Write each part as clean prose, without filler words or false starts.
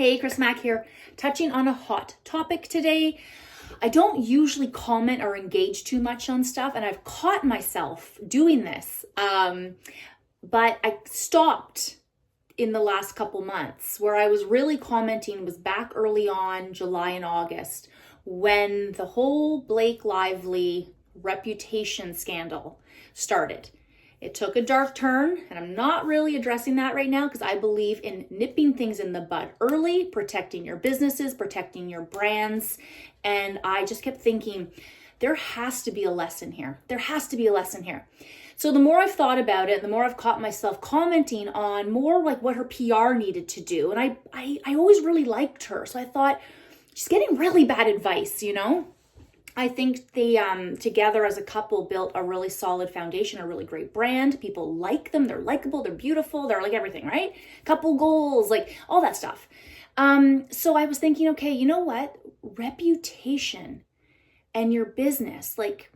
Hey, Chris Mack here, touching on a hot topic today. I don't usually comment or engage too much on stuff, and I've caught myself doing this. But I stopped in the last couple months. Where I was really commenting was back early on, July and August, when the whole Blake Lively reputation scandal started. It took a dark turn, and I'm not really addressing that right now because I believe in nipping things in the bud early, protecting your businesses, protecting your brands. And I just kept thinking, there has to be a lesson here. There has to be a lesson here. So the more I've thought about it, the more I've caught myself commenting on more like what her PR needed to do. And I always really liked her. So I thought, she's getting really bad advice, you know? I think they together as a couple built a really solid foundation, a really great brand. People like them. They're likable. They're beautiful. They're like everything, right? Couple goals, like all that stuff. So I was thinking, okay, you know what? Reputation and your business, like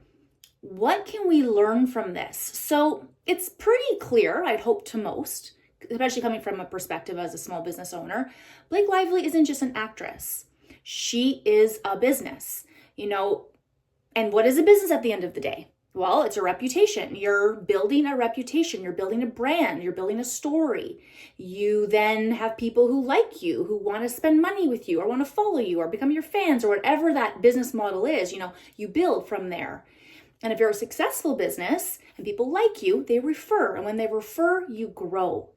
what can we learn from this? So it's pretty clear, I'd hope to most, especially coming from a perspective as a small business owner. Blake Lively isn't just an actress. She is a business. You know, and what is a business at the end of the day? Well, it's a reputation. You're building a reputation. You're building a brand. You're building a story. You then have people who like you, who want to spend money with you or want to follow you or become your fans or whatever that business model is. You know, you build from there. And if you're a successful business and people like you, they refer. And when they refer, you grow.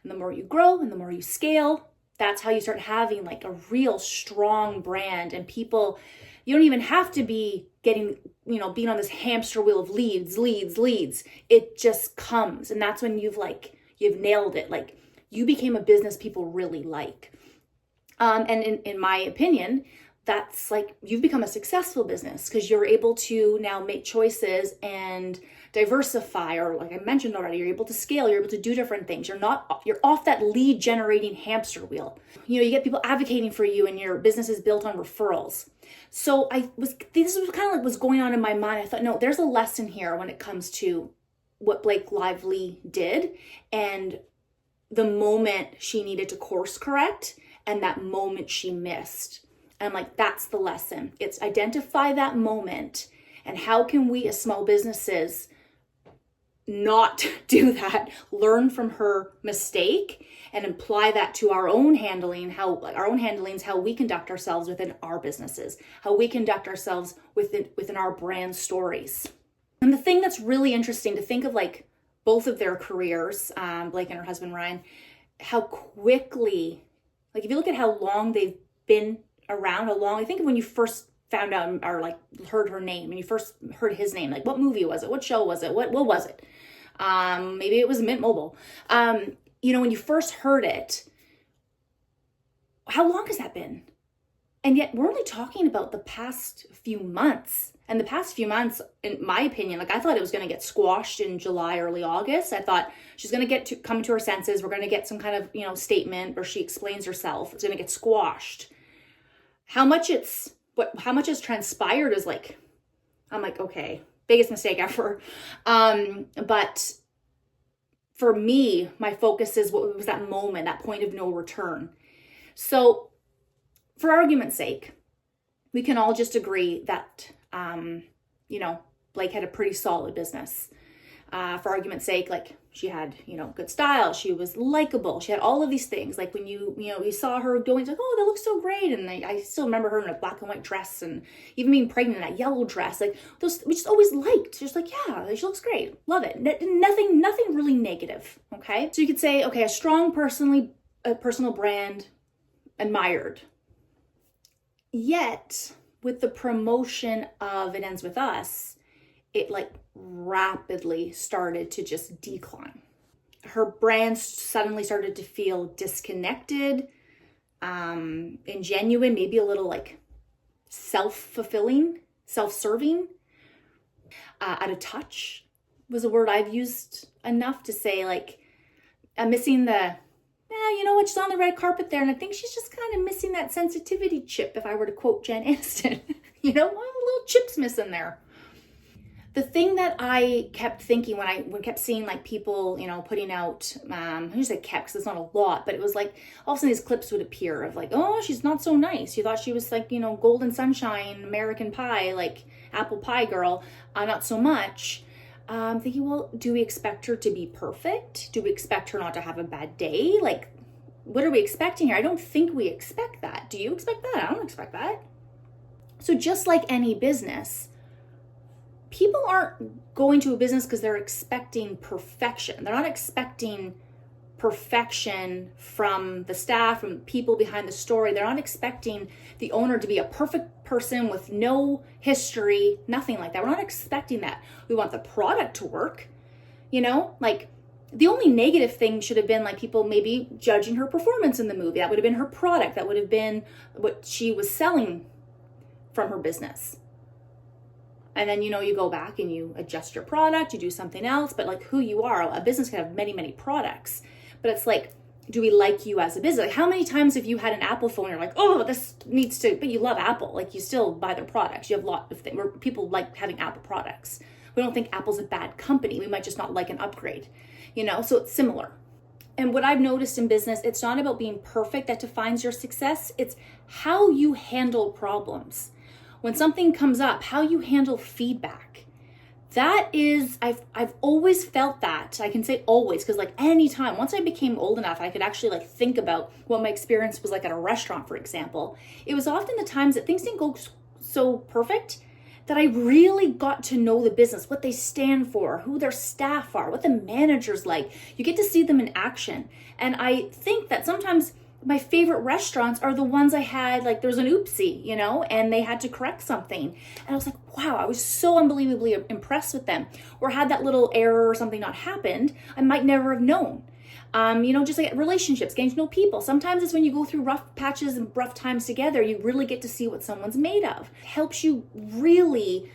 And the more you grow and the more you scale, that's how you start having like a real strong brand and people. You don't even have to be being on this hamster wheel of leads. It just comes. And that's when you've nailed it. Like you became a business people really like. And in my opinion, that's like you've become a successful business because you're able to now make choices and diversify, or like I mentioned already, you're able to scale, you're able to do different things. You're off that lead generating hamster wheel. You know, you get people advocating for you and your business is built on referrals. So this was kind of like what's going on in my mind. I thought, no, there's a lesson here when it comes to what Blake Lively did and the moment she needed to course correct and that moment she missed. And I'm like, that's the lesson. It's identify that moment and how can we as small businesses not do that, learn from her mistake and apply that to our own handling, how we conduct ourselves within our businesses, how we conduct ourselves within our brand stories. And the thing that's really interesting to think of, like both of their careers, Blake and her husband, Ryan, how quickly, like if you look at how long they've been around, I think when you first found out or like heard her name and you first heard his name, like what movie was it? What show was it? What was it? Maybe it was Mint Mobile. When you first heard it, how long has that been? And yet we're only talking about the past few months. And the past few months, in my opinion, like I thought it was going to get squashed in July, early August. I thought she's going to come to her senses. We're going to get some kind of, statement where she explains herself. It's going to get squashed. How much has transpired is like, I'm like, okay, biggest mistake ever. But for me, my focus is what was that moment, that point of no return. So for argument's sake, we can all just agree that, Blake had a pretty solid business. For argument's sake, like she had, good style. She was likable. She had all of these things. Like when you saw her going, like, oh, that looks so great. And I still remember her in a black and white dress and even being pregnant in that yellow dress. Like those, we just always liked. Just like, yeah, she looks great. Love it. Nothing really negative. Okay. So you could say, okay, a strong personal brand, admired. Yet with the promotion of It Ends With Us, it like rapidly started to just decline. Her brand suddenly started to feel disconnected, ingenuine, maybe a little like self-fulfilling, self-serving. Out of touch was a word I've used enough to say, like, I'm missing she's on the red carpet there, and I think she's just kind of missing that sensitivity chip, if I were to quote Jen Aniston. A little chip's missing there. The thing that I kept thinking when I kept seeing like people, putting out, I just say kept because it's not a lot, but it was like all of a sudden these clips would appear of like, oh, she's not so nice. You thought she was like, golden sunshine, American pie, like apple pie girl. Not so much. I'm thinking, well, do we expect her to be perfect? Do we expect her not to have a bad day? Like, what are we expecting here? I don't think we expect that. Do you expect that? I don't expect that. So just like any business, people aren't going to a business because they're expecting perfection. They're not expecting perfection from the staff, from people behind the story. They're not expecting the owner to be a perfect person with no history, nothing like that. We're not expecting that. We want the product to work, like the only negative thing should have been like people maybe judging her performance in the movie. That would have been her product. That would have been what she was selling from her business. And then, you go back and you adjust your product, you do something else, but like who you are, a business can have many, many products. But it's like, do we like you as a business? Like how many times have you had an Apple phone and you're like, oh, this needs to, but you love Apple. Like you still buy their products. You have a lot of things where people like having Apple products. We don't think Apple's a bad company. We might just not like an upgrade, so it's similar. And what I've noticed in business, it's not about being perfect that defines your success. It's how you handle problems. When something comes up, how you handle feedback. That is, I've always felt that. I can say always, because like anytime, once I became old enough, I could actually like think about what my experience was like at a restaurant, for example. It was often the times that things didn't go so perfect that I really got to know the business, what they stand for, who their staff are, what the manager's like. You get to see them in action. And I think that sometimes my favorite restaurants are the ones I had, like there's an oopsie, and they had to correct something. And I was like, wow, I was so unbelievably impressed with them. Or had that little error or something not happened, I might never have known. Just like relationships, getting to know people. Sometimes it's when you go through rough patches and rough times together, you really get to see what someone's made of. It helps you really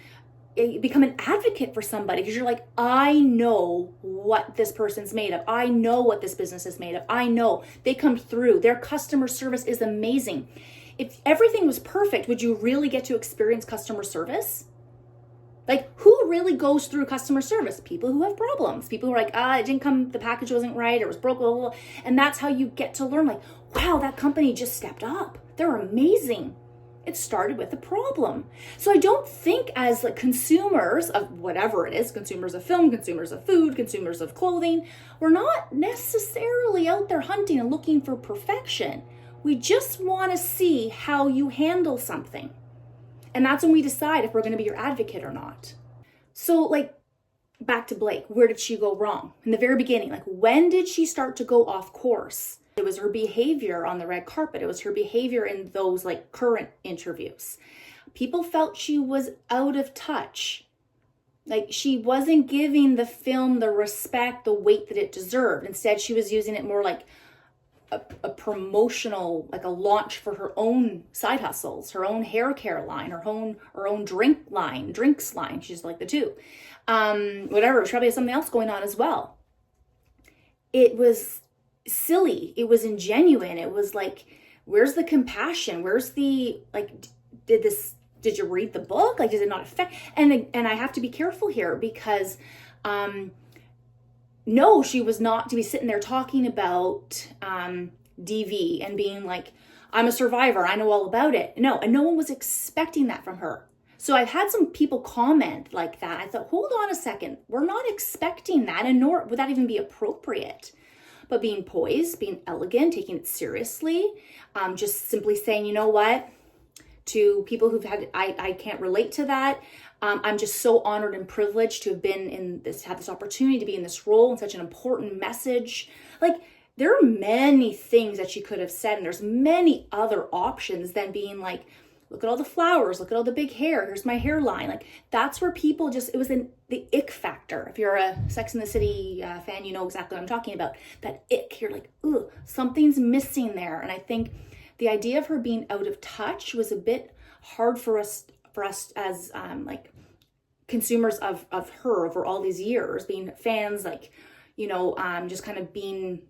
become an advocate for somebody because you're like, I know what this person's made of. I know what this business is made of. I know they come through. Their customer service is amazing. If everything was perfect, would you really get to experience customer service? Like who really goes through customer service? People who have problems. People who are like, it didn't come, the package wasn't right, or it was broke, blah, blah, blah. And that's how you get to learn like, wow, that company just stepped up. They're amazing. It started with a problem. So I don't think as like consumers of whatever it is, consumers of film, consumers of food, consumers of clothing, we're not necessarily out there hunting and looking for perfection. We just want to see how you handle something. And that's when we decide if we're going to be your advocate or not. So like back to Blake, where did she go wrong? In the very beginning, like when did she start to go off course? It was her behavior on the red carpet. It was her behavior in those like current interviews. People felt she was out of touch. Like she wasn't giving the film the respect, the weight that it deserved. Instead, she was using it more like a promotional, like a launch for her own side hustles, her own hair care line, her own drinks line. She's like the two. Whatever, she probably has something else going on as well. It was silly. It was ingenuine. It was like, where's the compassion? Where's the, like, did you read the book? Like, does it not affect? And I have to be careful here because, no, she was not to be sitting there talking about DV and being like, I'm a survivor. I know all about it. No, and no one was expecting that from her. So I've had some people comment like that. I thought, hold on a second. We're not expecting that, and nor would that even be appropriate. But being poised, being elegant, taking it seriously, just simply saying, you know what, to people who've had, I can't relate to that. I'm just so honored and privileged to have had this opportunity to be in this role and such an important message. Like, there are many things that she could have said, and there's many other options than being like, look at all the flowers, look at all the big hair, here's my hairline. Like, that's where people it was the ick factor. If you're a Sex and the City fan, you know exactly what I'm talking about. That ick, you're like, ugh, something's missing there. And I think the idea of her being out of touch was a bit hard for us as like consumers of her over all these years, being fans, like, you know, just kind of being,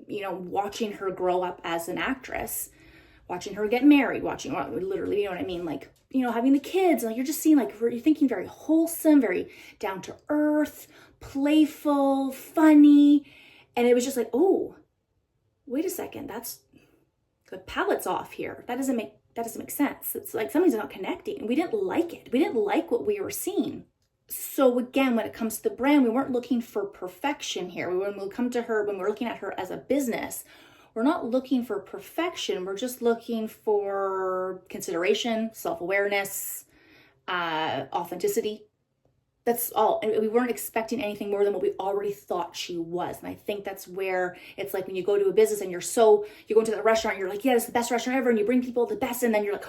you know, watching her grow up as an actress. watching her get married, watching, or literally, you know what I mean? Like, having the kids, like you're just seeing like, you're thinking very wholesome, very down to earth, playful, funny. And it was just like, oh, wait a second, that's the palette's off here. That doesn't make sense. It's like something's not connecting. We didn't like it. We didn't like what we were seeing. So again, when it comes to the brand, we weren't looking for perfection here. When we're looking at her as a business, we're not looking for perfection. We're just looking for consideration, self-awareness, authenticity. That's all. And we weren't expecting anything more than what we already thought she was. And I think that's where it's like when you go to a business and you go into the restaurant, you're like, yeah, it's the best restaurant ever. And you bring people the best. And then you're like,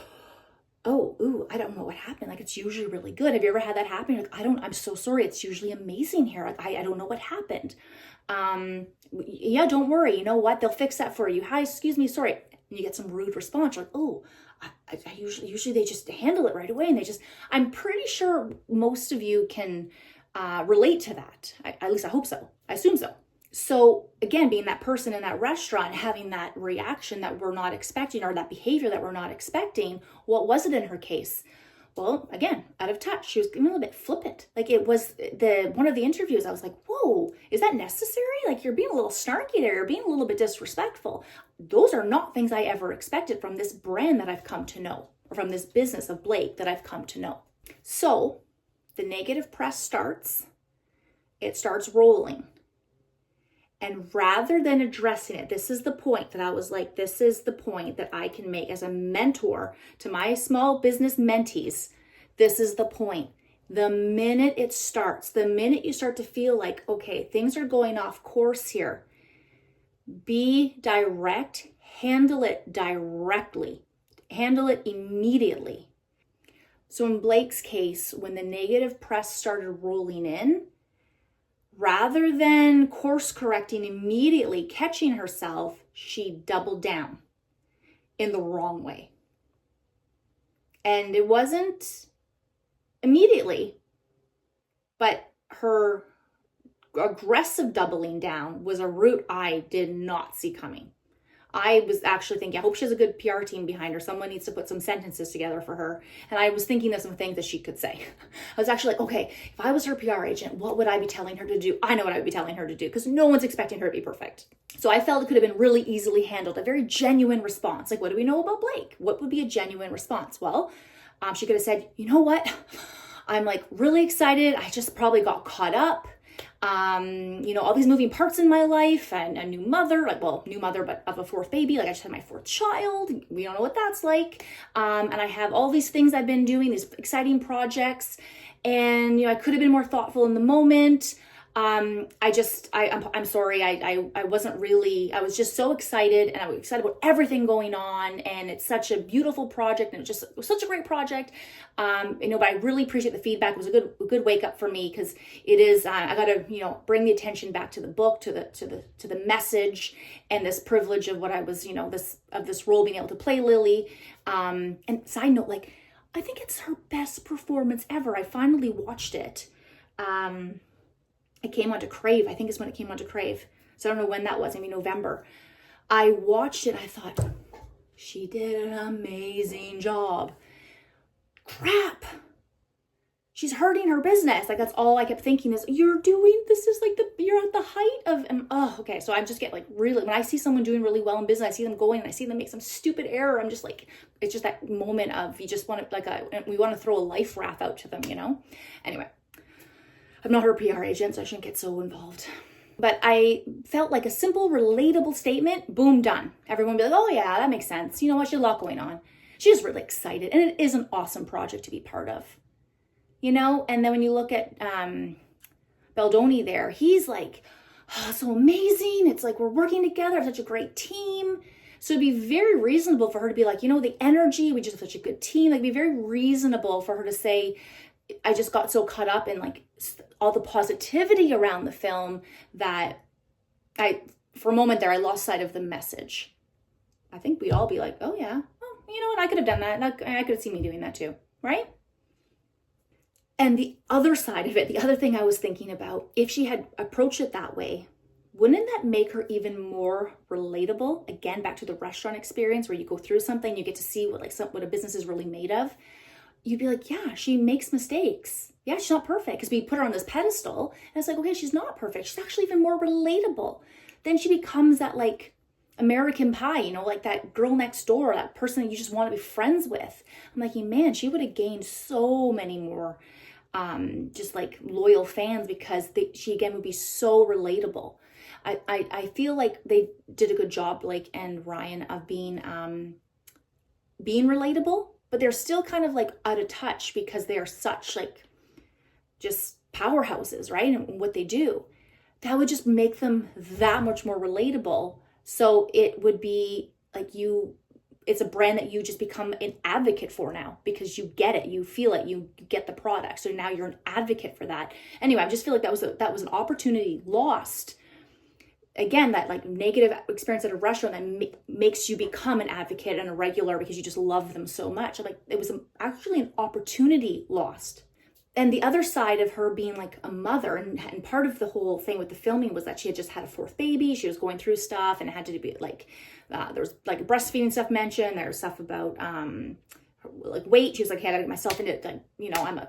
oh, ooh, I don't know what happened. Like, it's usually really good. Have you ever had that happen? You're like, I'm so sorry. It's usually amazing here. Like, I don't know what happened. Yeah, don't worry. You know what? They'll fix that for you. Hi, excuse me, sorry. And you get some rude response. You're like, oh, I usually they just handle it right away. And I'm pretty sure most of you can relate to that. At least I hope so. I assume so. So again, being that person in that restaurant, having that reaction that we're not expecting, or that behavior that we're not expecting, what was it in her case? Well, again, out of touch. She was a little bit flippant. Like, it was one of the interviews, I was like, whoa, is that necessary? Like, you're being a little snarky there. You're being a little bit disrespectful. Those are not things I ever expected from this brand that I've come to know, or from this business of Blake that I've come to know. So the negative press starts. It starts rolling. And rather than addressing it, this is the point that I was like, this is the point that I can make as a mentor to my small business mentees. This is the point. The minute it starts, the minute you start to feel like, okay, things are going off course here, be direct, handle it directly, handle it immediately. So in Blake's case, when the negative press started rolling in, rather than course correcting immediately, catching herself, she doubled down in the wrong way. And it wasn't immediately, but her aggressive doubling down was a route I did not see coming. I was actually thinking, I hope she has a good PR team behind her. Someone needs to put some sentences together for her. And I was thinking of some things that she could say. I was actually like, okay, if I was her PR agent, what would I be telling her to do? I know what I would be telling her to do, because no one's expecting her to be perfect. So I felt it could have been really easily handled, a very genuine response. Like, what do we know about Blake? What would be a genuine response? Well, she could have said, you know what? I'm like really excited. I just probably got caught up. All these moving parts in my life, and a new mother, but of a fourth baby. Like, I just had my fourth child. We don't know what that's like. And I have all these things I've been doing, these exciting projects. And, I could have been more thoughtful in the moment. I'm sorry. I wasn't really, I was just so excited, and I was excited about everything going on. And it's such a beautiful project, and it was such a great project. But I really appreciate the feedback. It was a good wake up for me, because it is, I got to, bring the attention back to the book, to the message, and this privilege of what I was, this role, being able to play Lily. And side note, like, I think it's her best performance ever. I finally watched it. It came onto Crave. I think it's when it came onto Crave. So I don't know when that was. Maybe November. I watched it. I thought, she did an amazing job. Crap. She's hurting her business. Like, that's all I kept thinking is, you're at the height of, okay. So I'm just getting like, really, when I see someone doing really well in business, I see them going and I see them make some stupid error. I'm just like, it's just that moment of, you just want to, we want to throw a life raft out to them, Anyway. I'm not her PR agent, so I shouldn't get so involved. But I felt like a simple, relatable statement, boom, done. Everyone would be like, oh yeah, that makes sense. You know what, she has a lot going on. She's really excited, and it is an awesome project to be part of. And then when you look at Baldoni there, he's like, oh, so amazing. It's like, we're working together, such a great team. So it'd be very reasonable for her to be like, the energy, we just have such a good team. Like, it'd be very reasonable for her to say, I just got so caught up in like all the positivity around the film that for a moment there, I lost sight of the message. I think we'd all be like, oh yeah, well, and I could have done that. I could have seen me doing that too, right? And the other side of it, the other thing I was thinking about, if she had approached it that way, wouldn't that make her even more relatable? Again, back to the restaurant experience where you go through something, you get to see what a business is really made of. You'd be like, yeah, she makes mistakes. Yeah, she's not perfect, because we put her on this pedestal and it's like, okay, she's not perfect. She's actually even more relatable. Then she becomes that like American Pie, like that girl next door, that person that you just want to be friends with. I'm like, man, she would have gained so many more just like loyal fans, because she again would be so relatable. I feel like they did a good job, Blake and Ryan, of being relatable, but they're still kind of like out of touch because they are such like just powerhouses, right? And what they do, that would just make them that much more relatable. So it would be like it's a brand that you just become an advocate for now, because you get it, you feel it, you get the product. So now you're an advocate for that. Anyway, I just feel like that was an opportunity lost. Again, that like negative experience at a restaurant that makes you become an advocate and a regular because you just love them so much. Like it was actually an opportunity lost. And the other side of her being like a mother, and part of the whole thing with the filming was that she had just had a fourth baby. She was going through stuff, and it had to be like, there was like breastfeeding stuff mentioned. There was stuff about like weight. She was like, hey, I gotta get myself into, like,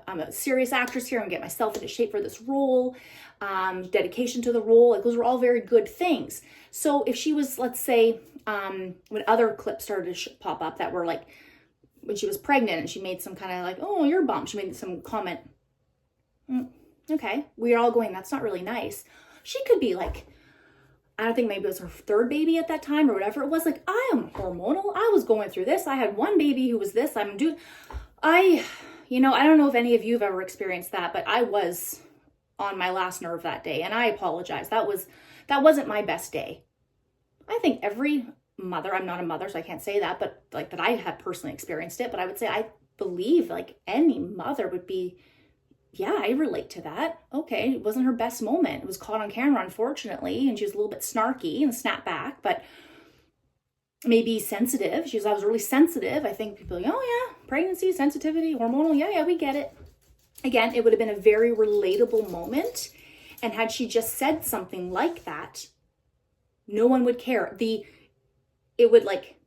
I'm a serious actress here and get myself into shape for this role. Dedication to the role. Like those were all very good things. So if she was, let's say, when other clips started to pop up that were like, when she was pregnant and she made some kind of like, oh, you're a bum. She made some comment. Okay, we're all going, that's not really nice. She could be like, I don't think maybe it was her third baby at that time or whatever it was. Like, I am hormonal. I was going through this. I had one baby who was this. I don't know if any of you have ever experienced that, but I was on my last nerve that day, and I apologize. That wasn't my best day. I think every mother, I'm not a mother, so I can't say that, but like that I had personally experienced it, but I would say I believe like any mother would be, yeah, I relate to that. Okay, it wasn't her best moment. It was caught on camera, unfortunately, and she was a little bit snarky and snapped back, but maybe sensitive. I was really sensitive. I think people are like, oh yeah, pregnancy, sensitivity, hormonal, yeah, we get it. Again, it would have been a very relatable moment, and had she just said something like that, no one would care. It would like,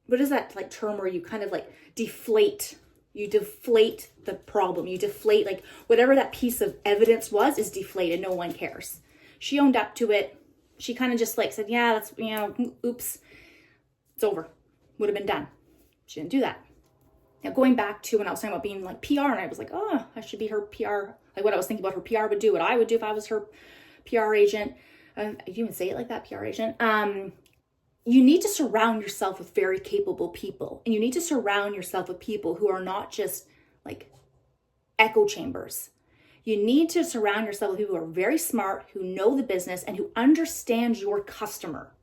what is that like term where you kind of like deflate? You deflate the problem. You deflate, like whatever that piece of evidence was is deflated. No one cares. She owned up to it. She kind of just like said, yeah, that's, oops, it's over. Would have been done. She didn't do that. Now going back to when I was talking about being like PR, and I was like, oh, I should be her PR. Like what I was thinking about her PR would do, what I would do if I was her PR agent. Do you even say it like that, PR agent? You need to surround yourself with very capable people, and you need to surround yourself with people who are not just like echo chambers. You need to surround yourself with people who are very smart, who know the business, and who understand your customer.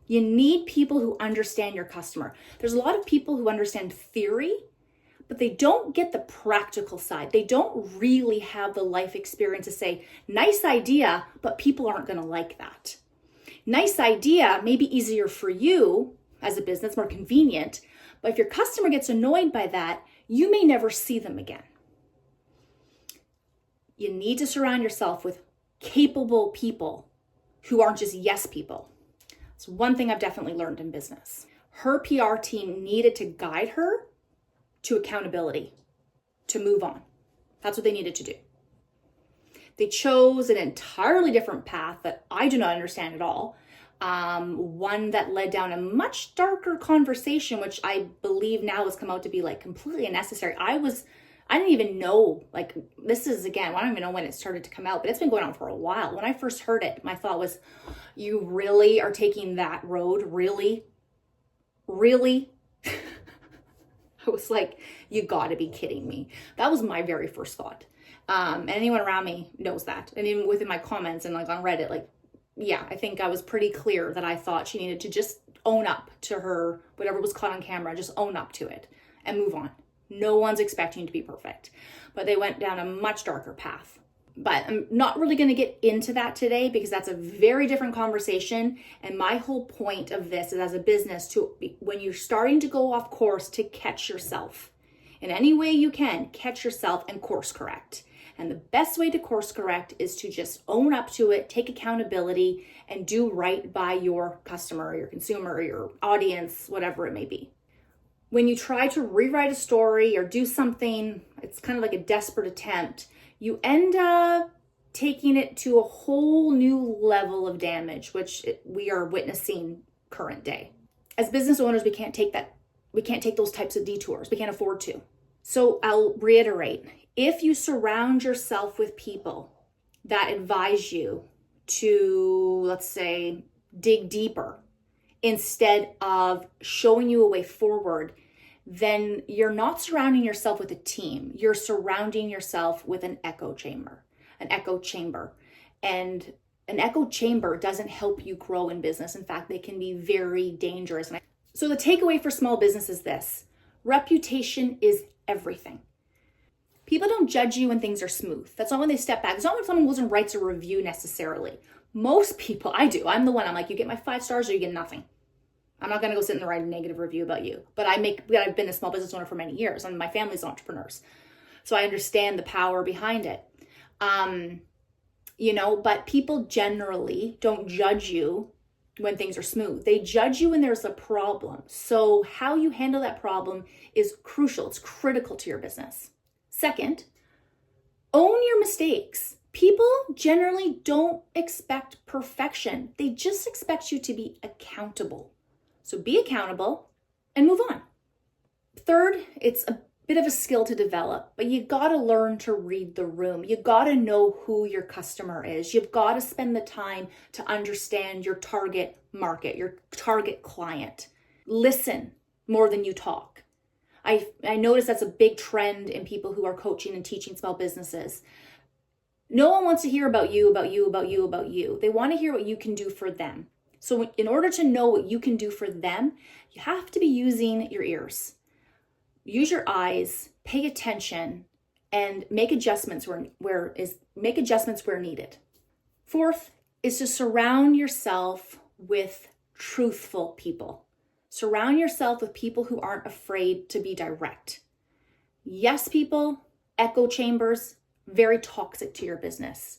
You need people who understand your customer. There's a lot of people who understand theory, but they don't get the practical side. They don't really have the life experience to say, nice idea, but people aren't going to like that. Nice idea, maybe easier for you as a business, more convenient, but if your customer gets annoyed by that, you may never see them again. You need to surround yourself with capable people who aren't just yes people. It's one thing I've definitely learned in business. Her PR team needed to guide her to accountability, to move on. That's what they needed to do. They chose an entirely different path that I do not understand at all. One that led down a much darker conversation, which I believe now has come out to be like completely unnecessary. I didn't even know, like, this is, again, I don't even know when it started to come out, but it's been going on for a while. When I first heard it, my thought was, you really are taking that road? Really? Really? I was like, you gotta be kidding me. That was my very first thought. And anyone around me knows that. And even within my comments and like on Reddit, like, yeah, I think I was pretty clear that I thought she needed to just own up to her, whatever was caught on camera, just own up to it and move on. No one's expecting to be perfect, but they went down a much darker path. But I'm not really going to get into that today because that's a very different conversation. And my whole point of this is, as a business, to when you're starting to go off course, to catch yourself in any way you can, catch yourself and course correct. And the best way to course correct is to just own up to it, take accountability, and do right by your customer, or your consumer, or your audience, whatever it may be. When you try to rewrite a story or do something, it's kind of like a desperate attempt, you end up taking it to a whole new level of damage, which we are witnessing current day. As business owners, we can't take those types of detours. We can't afford to. So I'll reiterate, if you surround yourself with people that advise you to, let's say, dig deeper instead of showing you a way forward, then you're not surrounding yourself with a team. You're surrounding yourself with an echo chamber. And an echo chamber doesn't help you grow in business. In fact, they can be very dangerous. So the takeaway for small business is this: reputation is everything. People don't judge you when things are smooth. That's not when they step back. It's not when someone goes and writes a review necessarily. Most people, I do. I'm the one. I'm like, you get my 5 stars or you get nothing. I'm not going to go sit and write a negative review about you. But I've been a small business owner for many years, and my family's entrepreneurs. So I understand the power behind it. But people generally don't judge you when things are smooth. They judge you when there's a problem. So how you handle that problem is crucial. It's critical to your business. Second, own your mistakes. People generally don't expect perfection. They just expect you to be accountable. So be accountable and move on. Third, it's a bit of a skill to develop, but you got to learn to read the room. You got to know who your customer is. You've got to spend the time to understand your target market, your target client. Listen more than you talk. I notice that's a big trend in people who are coaching and teaching small businesses. No one wants to hear about you. They want to hear what you can do for them. So in order to know what you can do for them, you have to be using your ears. Use your eyes, pay attention, and make adjustments where needed. Fourth is to surround yourself with truthful people. Surround yourself with people who aren't afraid to be direct. Yes, people, echo chambers, very toxic to your business.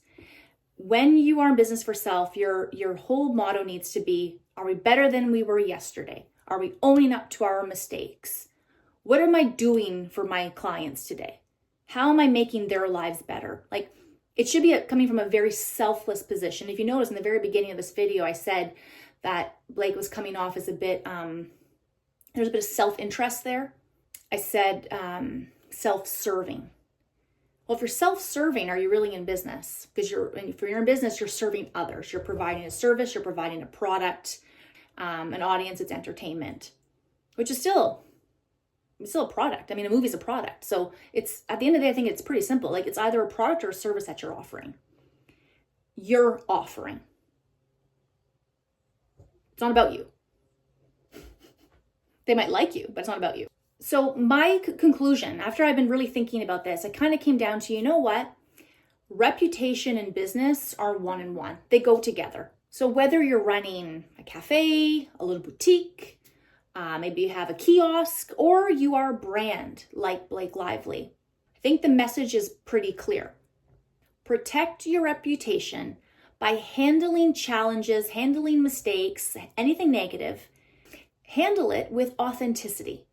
When you are in business for self, your whole motto needs to be, are we better than we were yesterday? Are we owning up to our mistakes? What am I doing for my clients today? How am I making their lives better? Like, it should be coming from a very selfless position. If you notice in the very beginning of this video, I said that Blake was coming off as a bit, there's a bit of self-interest there. I said self-serving. Well, if you're self-serving, are you really in business? Because if you're in business, you're serving others. You're providing a service, you're providing a product, an audience, it's entertainment, which is still a product. I mean, a movie's a product. So it's, at the end of the day, I think it's pretty simple. Like, it's either a product or a service that you're offering. You're offering. It's not about you. They might like you, but it's not about you. So my conclusion, after I've been really thinking about this, I kind of came down to, you know what? Reputation and business are one and one. They go together. So whether you're running a cafe, a little boutique, maybe you have a kiosk, or you are a brand like Blake Lively, I think the message is pretty clear. Protect your reputation by handling challenges, handling mistakes, anything negative. Handle it with authenticity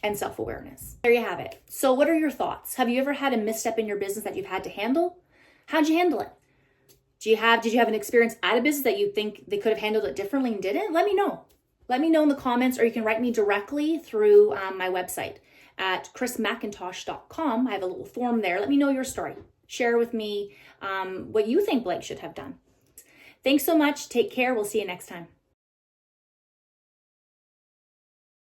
and self-awareness. There you have it. So what are your thoughts? Have you ever had a misstep in your business that you've had to handle? How'd you handle it? Did you have an experience at a business that you think they could have handled it differently and didn't? Let me know. Let me know in the comments, or you can write me directly through my website at chrismcintosh.com. I have a little form there. Let me know your story. Share with me what you think Blake should have done. Thanks so much. Take care. We'll see you next time.